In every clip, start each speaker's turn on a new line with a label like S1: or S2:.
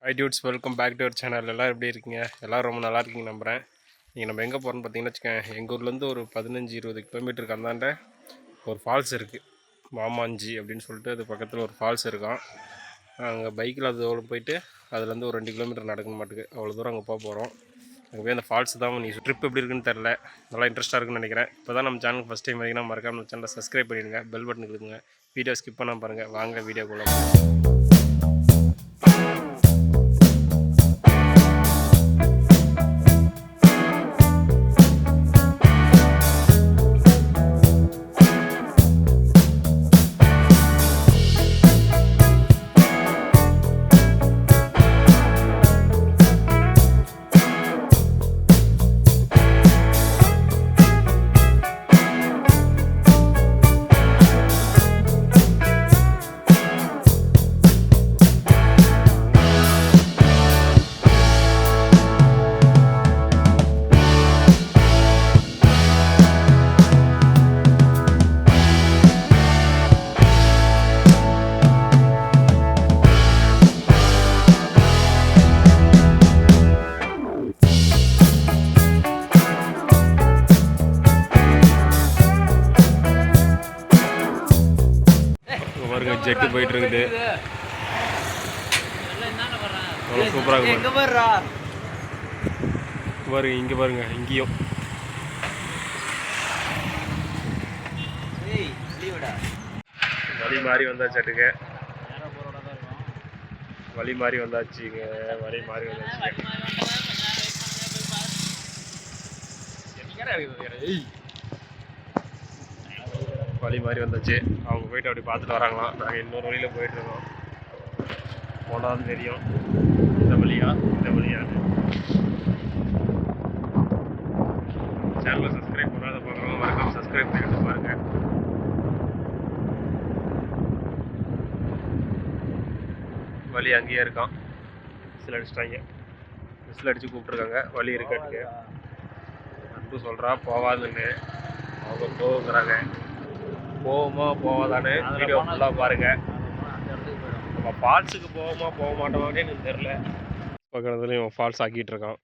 S1: High dudes, welcome back to our channel. எல்லோரும் எப்படி இருக்கீங்க? எல்லோரும் ரொம்ப நல்லா இருக்கீங்க நம்புகிறேன். நீங்கள் நம்ம எங்கே போகிறோன்னு பார்த்தீங்கன்னு வச்சுக்கோங்க, எங்கள் ஊர்லேருந்து ஒரு 15-20 கிலோமீட்டருக்கு அந்தாண்ட ஒரு ஃபால்ஸ் இருக்குது, மாமாஞ்சி அப்படின்னு சொல்லிட்டு. அது பக்கத்தில் ஒரு ஃபால்ஸ் இருக்கான். அங்கே பைக்கில் அது போயிட்டு அதுலேருந்து ஒரு 2 கிலோமீட்டர் நடக்க மாட்டேங்குது, அவ்வளோ தூரம் அங்கே போகிறோம். அங்கே போய் அந்த ஃபால்ஸ் தான். நீ ட்ரிப் எப்படி இருக்குன்னு தெரில, நல்லா இன்ட்ரெஸ்ட்டாக இருக்குன்னு நினைக்கிறேன். இப்போ தான் நம்ம சேனலுக்கு ஃபஸ்ட் டைம் வரைக்கும் மறக்காம நம்ம சேனலை சப்ஸ்கிரைப் பண்ணிடுங்க, பெல் பட்டன் கொடுங்க, வீடியோ ஸ்கிப் பண்ணால் பாருங்கள். வாங்க வீடியோக்குள்ளே. ஜெட்டு போயிட்டு இருக்குது, சூப்பராக இருக்கு பாருங்க. இங்கே பாருங்க, இங்கேயும் வழி மாறி வந்தாச்சுட்டுங்க. வழி மாறி வந்தாச்சுங்க, வழி மாறி வந்தாச்சு. வழி மாதிரி வந்துச்சு. அவங்க போயிட்டு அப்படி பார்த்துட்டு வராங்களாம். நாங்கள் இன்னொரு வழியில் போயிட்டுருக்கோம். போனாலும் தெரியும் இந்த வழியா இந்த வழியான்னு. சேனலை சப்ஸ்கிரைப் பண்ணாத பார்க்குறவங்க மறக்காம சப்ஸ்கிரைப் பண்ணிட்டு பாருங்க. வழி அங்கேயே இருக்கான். விசில் அடிச்சிட்டாங்க, விசில் அடித்து கூப்பிட்ருக்காங்க வழி இருக்கட்டுக்கு. அன்பு சொல்கிறா போவாதுன்னு, அவங்க போகுங்கிறாங்க. போவோமா போவாதானே வீடியோ ஃபுல்லாக பாருங்கள். நம்ம ஃபால்ஸுக்கு போவோமா போக மாட்டோமானே எனக்கு தெரில. பக்கத்துலேயும் இவன் ஃபால்ஸ் ஆக்கிட்டு இருக்கான்.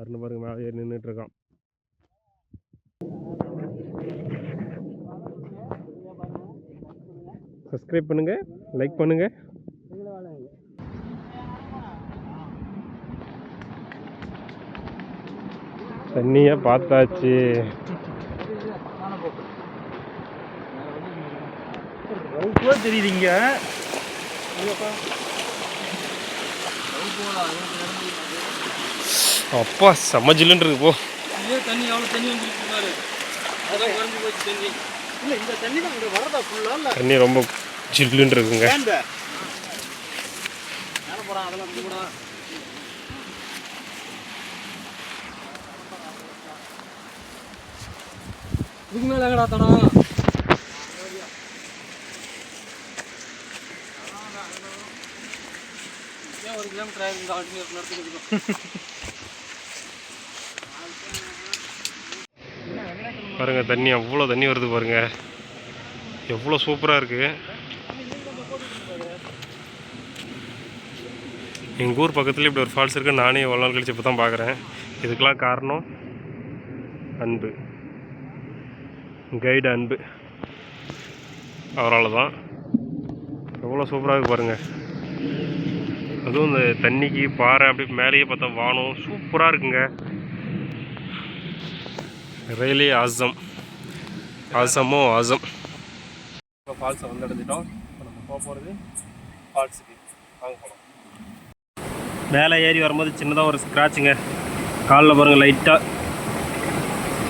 S1: அருண் பாருங்க, மேலே ஏறி நின்றுட்டு இருக்கான். சப்ஸ்கிரைப் பண்ணுங்கள், லைக் பண்ணுங்கள். தண்ணியை பார்த்தாச்சு. தெரியுதுங்க, அப்பா செம்ம ஜில்லுன்னு இருக்கு. போ தண்ணி எவ்வளோ தண்ணி வந்துருக்காரு. தண்ணி ரொம்ப ஜில்லுன்னு இருக்குங்க. இதுக்கு மேலே எங்கடா தடம்? ஒரு கிலோமீட்டர் பாருங்க. தண்ணி அவ்வளோ தண்ணி வருது பாருங்க, எவ்வளோ சூப்பராக இருக்குது. எங்கள் ஊர் பக்கத்தில் இப்படி ஒரு ஃபால்ஸ் இருக்குது. நானே எவ்வளோ நாள் கழிச்சு இப்போ தான் பார்க்குறேன். இதுக்கெல்லாம் காரணம் அன்பு, கைடு அன்பு, அவரால் தான். எவ்வளோ சூப்பராக இருக்குது பாருங்கள். அதுவும் இந்த தண்ணிக்கு பாறை அப்படி மேலேயே பார்த்தா வானம் சூப்பராக இருக்குங்க. ரியலி ஆசம், ஆசமோ ஆசம். ஃபால்ஸை வந்து அடைஞ்சிட்டோம். இப்போ நம்ம போக போகிறது ஃபால்ஸுக்கு. வாங்க போகலாம். மேலே ஏறி வரும்போது சின்னதாக ஒரு ஸ்க்ராட்சுங்க, காலில் பாருங்கள், லைட்டாக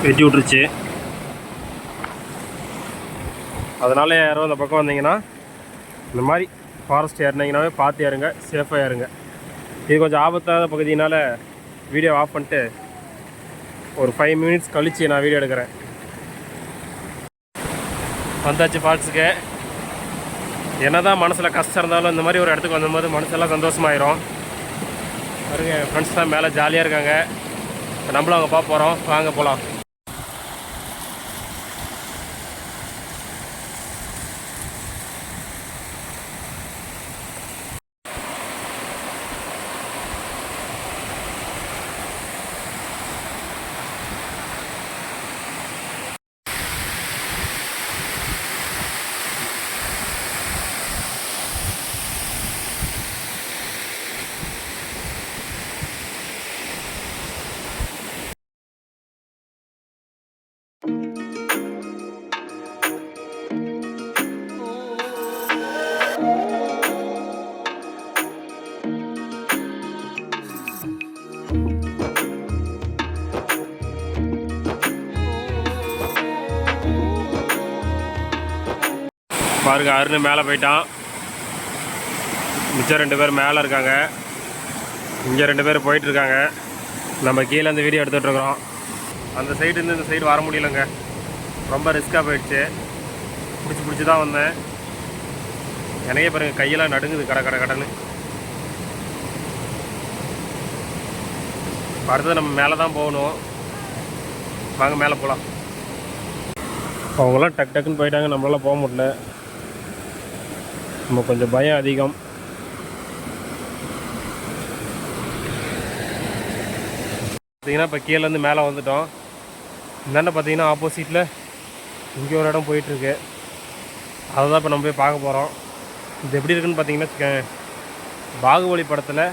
S1: வெட்டி விட்ருச்சு. அதனால் யாரோ அந்த பக்கம் வந்தீங்கன்னா இந்த மாதிரி ஃபாரஸ்ட் ஏறினீங்கன்னாவே பார்த்து ஏறுங்க, சேஃபாக ஏறுங்க. இது கொஞ்சம் ஆபத்தான பகுதியினால் வீடியோ ஆஃப் பண்ணிட்டு ஒரு 5 மினிட்ஸ் கழித்து நான் வீடியோ எடுக்கிறேன். வந்தாச்சு ஃபால்ஸுக்கு. என்ன தான் மனசில் கஷ்டம் இருந்தாலும் இந்த மாதிரி ஒரு இடத்துக்கு வந்தபோது மனசெல்லாம் சந்தோஷமாயிரும். பாருங்க, என் ஃப்ரெண்ட்ஸ் தான் மேலே ஜாலியாக இருக்காங்க. நம்மளும் அங்கே பார்க்க போகிறோம். வாங்க போகலாம். பாருங்க அருண் மேலே போயிட்டான். மிச்சம் 2 பேர் மேலே இருக்காங்க. இங்கே 2 பேர் போயிட்டுருக்காங்க. நம்ம கீழே இந்த வீடியோ எடுத்துகிட்ருக்குறோம். அந்த சைடுலேருந்து இந்த சைடு வர முடியலங்க. ரொம்ப ரிஸ்க்காக போயிடுச்சு. பிடிச்சி தான் வந்தேன். எனக்கே பாருங்கள் கையெல்லாம் நடுங்குது கடன்னு. அடுத்தது நம்ம மேலே தான் போகணும். வாங்க மேலே போகலாம். அவங்களாம் டக்குன்னு போயிட்டாங்க. நம்மளால போக முடியல. நம்ம கொஞ்சம் பயம் அதிகம். பார்த்தீங்கன்னா இப்போ கீழேருந்து மேலே வந்துட்டோம். இந்தாண்ட பார்த்தீங்கன்னா ஆப்போசிட்டில் இங்கே ஒரு இடம் போயிட்டுருக்கு. அதை தான் இப்போ நம்ம போய் பார்க்க போகிறோம். இது எப்படி இருக்குன்னு பார்த்தீங்கன்னா பாகுபலி படத்தில்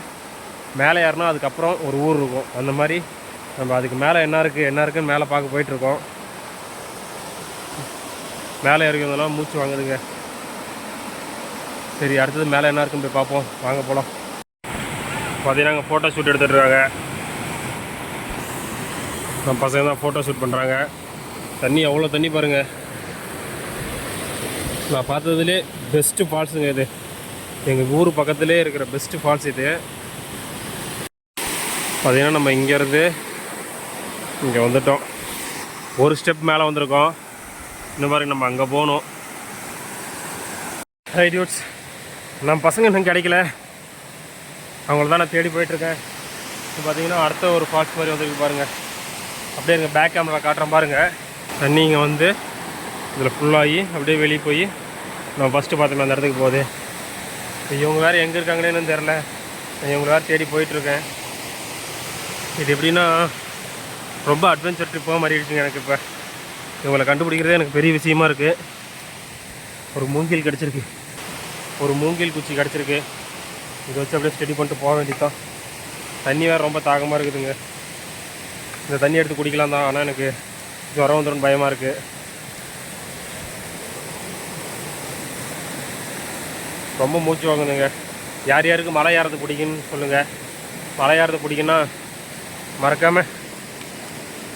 S1: மேலே ஏறினா அதுக்கப்புறம் ஒரு ஊர் இருக்கும். அந்த மாதிரி நம்ம அதுக்கு மேலே என்ன இருக்குன்னு மேலே பார்க்க போயிட்டுருக்கோம். மேலே இறங்கினதெல்லாம் மூச்சு வாங்குதுங்க. சரி, அடுத்தது மேலே என்ன இருக்குன்னு போய் பார்ப்போம். வாங்க போகலாம். பார்த்தீங்கன்னா அங்கே ஃபோட்டோ ஷூட் எடுத்துகிட்ருக்காங்க. நம்ம பசங்க தான் ஃபோட்டோ ஷூட் பண்ணுறாங்க. தண்ணி எவ்வளோ தண்ணி பாருங்கள். நான் பார்த்ததுலே பெஸ்ட்டு ஃபால்ஸுங்க இது. எங்கள் ஊர் பக்கத்துலேயே இருக்கிற பெஸ்ட்டு ஃபால்ஸ் இது. பார்த்தீங்கன்னா நம்ம இங்கேருந்து இங்கே வந்துட்டோம். ஒரு ஸ்டெப் மேலே வந்திருக்கோம். இந்த மாதிரி நம்ம அங்கே போகணும். ரைட்யூட்ஸ் நம்ம பசங்க இன்னும் கிடைக்கல. அவங்கள தான் நான் தேடி போயிட்டுருக்கேன். இப்போ பார்த்தீங்கன்னா அடுத்த ஒரு ஃபால்ஸ் மாதிரி வந்துருக்கு பாருங்கள். அப்படியே எங்கள் பேக் கேமரா காட்டுறேன் பாருங்கள். தண்ணி இங்கே வந்து இதில் ஃபுல்லாகி அப்படியே வெளியே போய் நம்ம ஃபஸ்ட்டு பார்த்தோமே அந்த இடத்துக்கு போகுது. இப்போ இவங்க வேறு எங்கே இருக்காங்கன்னு தெரில. நான் இவங்க வேறு தேடி போயிட்டுருக்கேன். இது எப்படின்னா ரொம்ப அட்வென்ச்சர் ட்ரிப்பாக மாறிடுச்சுங்க எனக்கு. இப்போ இவங்களை கண்டுபிடிக்கிறதே எனக்கு பெரிய விஷயமா இருக்குது. ஒரு மூங்கில் கிடச்சிருக்கு. ஒரு மூங்கில் குச்சி கிடச்சிருக்கு. இதை வச்சு அப்படியே ஸ்டடி பண்ணிட்டு போக வேண்டியதான். தண்ணி வேறு ரொம்ப தாகமாக இருக்குதுங்க. இந்த தண்ணி எடுத்து குடிக்கலாம் தான். ஆனால் எனக்கு ஜுரம் வந்துடும் பயமாக இருக்குது. ரொம்ப மூச்சு வாங்குதுங்க. யார் யாருக்கு மலை ஏறது பிடிக்குன்னு சொல்லுங்கள். மலை ஏறது பிடிக்குன்னா மறக்காமல்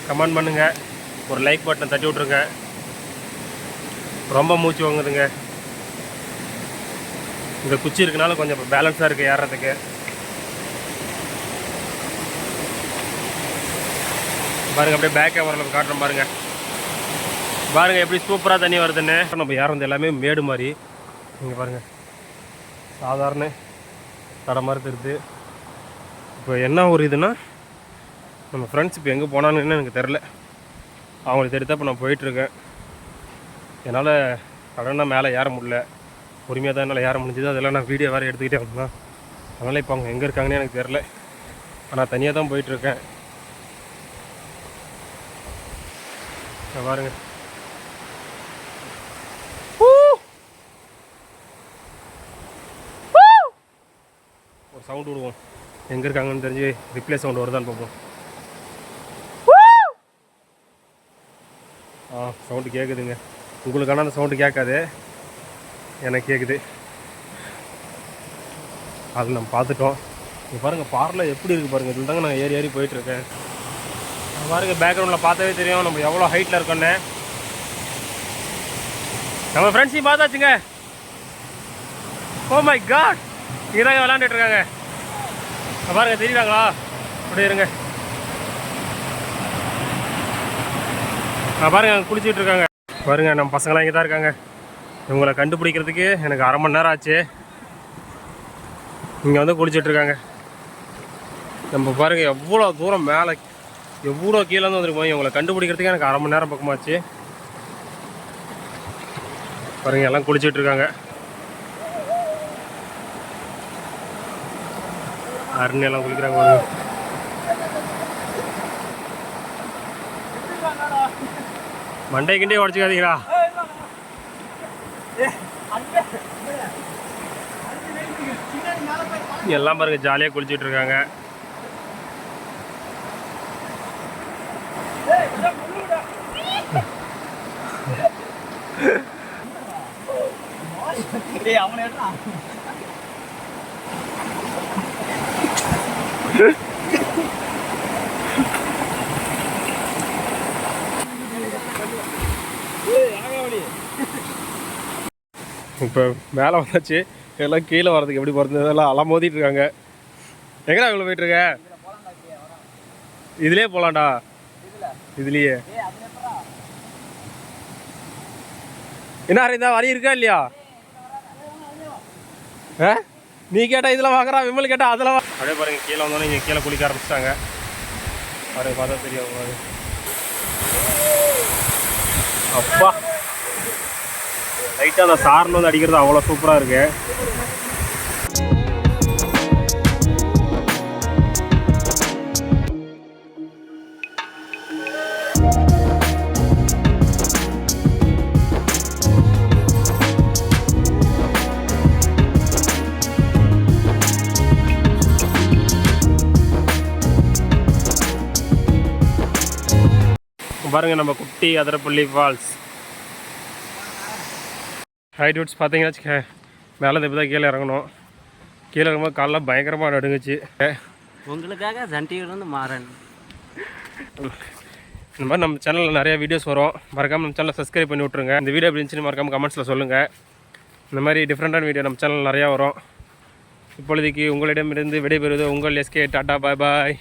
S1: கமெண்ட் பண்ணுங்கள். ஒரு லைக் பட்டனை தட்டி விட்ருங்க. ரொம்ப மூச்சு வாங்குதுங்க. இந்த குச்சி இருக்கனால கொஞ்சம் பேலன்ஸாக இருக்குது ஏறுறதுக்கு. பாருங்கள் அப்படியே பேக் கேமராவில் காட்டுறோம் பாருங்கள். பாருங்கள் எப்படி சூப்பராக தண்ணி வருதுன்னு. நம்ம ஏறது எல்லாமே மேடு மாதிரி. இங்கே பாருங்கள் சாதாரண தடை மாதிரி தெரியுது. இப்போ என்ன ஒரு இதுன்னா நம்ம ஃப்ரெண்ட்ஸ் இப்போ எங்கே போனான்னு எனக்கு தெரில. அவங்களுக்கு தெரியுதா இப்போ நான் போயிட்டுருக்கேன். என்னால் சடனாக மேலே ஏற முடியல. பொறுமையாக தான் என்னால் ஏற முடிஞ்சுது. அதெல்லாம் நான் வீடியோ வேறு எடுத்துக்கிட்டே வந்தேன். அதனால் இப்போ அவங்க எங்கே இருக்காங்கன்னு எனக்கு தெரில. ஆனால் தனியாக தான் போயிட்டுருக்கேன். பாருங்க ஒரு சவுண்டு விடுவோம். எங்கே இருக்காங்கன்னு தெரிஞ்சு ரிப்ளே சவுண்டு வருதான்னு பார்ப்போம். சவுண்டு கேட்குதுங்க. உங்களுக்கான அந்த சவுண்டு கேட்காது, எனக்கு கேட்குது. அது நம்ம பார்த்துட்டோம். இங்கே பாருங்கள் பாறையில் எப்படி இருக்குது பாருங்கள். இதில் தாங்க நான் ஏறி போயிட்டுருக்கேன். பாருங்கள் பேக்ரவுண்டில் பார்த்தாவே தெரியும் நம்ம எவ்வளோ ஹைட்டில் இருக்கோன்னு. நம்ம ஃப்ரெண்ட்ஸையும் பார்த்தாச்சுங்க. ஓ மை காட், இதான் விளாண்டுட்ருக்காங்க. பாருங்கள் தெரியுறாங்களா? அப்படி இருங்க. பாருங்கள் அங்கே குளிச்சுட்டு இருக்காங்க. பாருங்கள் நம்ம பசங்களாம் இங்கே தான் இருக்காங்க. இவங்களை கண்டுபிடிக்கிறதுக்கு எனக்கு 1/2 மணி நேரம் ஆச்சு. இங்கே வந்து குளிச்சுட்ருக்காங்க. நம்ம பாருங்கள் எவ்வளோ தூரம் மேலே எவ்வளோ கீழே வந்து வந்துருக்கோம். இவங்களை கண்டுபிடிக்கிறதுக்கு எனக்கு 1/2 மணி நேரம் பக்கமாச்சு. பாருங்கள் எல்லாம் குளிச்சுட்ருக்காங்க. அருண் எல்லாம் குளிக்கிறாங்க. மண்டை கிண்டே உடச்சிக்காதீங்களா? எல்லாம் பாருங்க ஜாலியாக குளிச்சுட்டு இருக்காங்க. இப்போ மேலே வந்தாச்சு. எல்லாம் கீழே வரதுக்கு எப்படி போகிறது இதெல்லாம் அலாம் மோதிட்டு இருக்காங்க. எங்கடா இவ்வளோ போயிட்டுருக்க? இதுலேயே போகலாம்டா. இதுலேயே என்ன இருந்தா வரி இருக்கா இல்லையா? நீ கேட்டால் இதில் வாங்குறா, விமல் கேட்டால் அதில் அப்படியே பாருங்கள். கீழே வந்தோன்னே இங்கே கீழே குளிக்க ஆரம்பிச்சிட்டாங்க. பாருங்க, பார்த்தா தெரியும். அப்பா லைட்டாக அந்த சாரில் வந்து அடிக்கிறது அவ்வளோ சூப்பராக இருக்கு. பாருங்கள் நம்ம குட்டி அதிரப்பள்ளி ஃபால்ஸ். ஹைட் ரூட்ஸ் பார்த்தீங்கன்னா வச்சுக்க, மேலே இப்போ தான் கீழே இறங்கணும். கீழே இருக்கும்போது காலெலாம் பயங்கரமாக நடுங்குச்சு.
S2: உங்களுக்காக சன் டிவிலேருந்து மாறன்.
S1: இந்த மாதிரி நம்ம சேனலில் நிறைய வீடியோஸ் வரும். மறக்காமல் நம்ம சேனலை சப்ஸ்கிரைப் பண்ணி விட்ருங்க. இந்த வீடியோ எப்படி இருந்துச்சுன்னு மறக்காமல் கமெண்ட்ஸில் சொல்லுங்கள். இந்த மாதிரி டிஃப்ரெண்ட்டான வீடியோ நம்ம சேனல் நிறையா வரும். இப்பொழுதைக்கு உங்களிடமிருந்து விடைபெறுவது உங்கள் எஸ்கே. டாட்டா, பாய் பாய்.